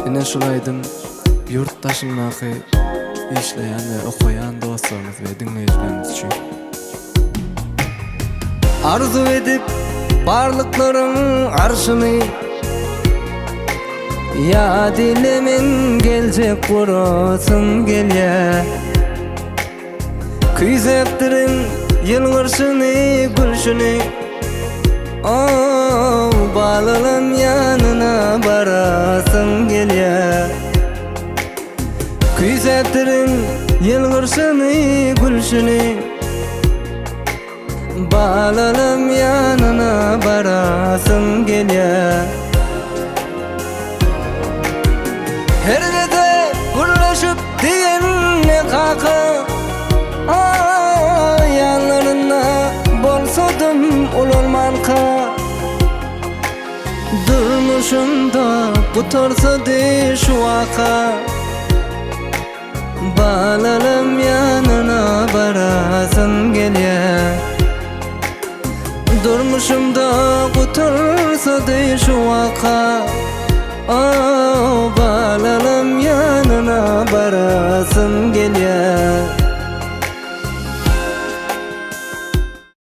Ine şulaydym yurt taşynmaky işleýän we okuyan dostlarymyz we dinleýijilerimiz üçin. Arzu edip barlıklaryň arşyny ya dilimin geljek gurasyn gelýär. Küýzepdirin ýylgyrşyny gülşüni balalım yanına barasın gelýär. Küýzepdirin ýylgyrşyny gülşüni balalım yanına barasın gelýär. Her gede gurlaşyp diýenne kaka ýanlaryna bolsadym ululmanka. Durmuşumda gutarsa-dy şu waka balalım yanına barasın gelýär. Durmuşumda gutarsa-dy şu waka balalım yanına barasın gelýär.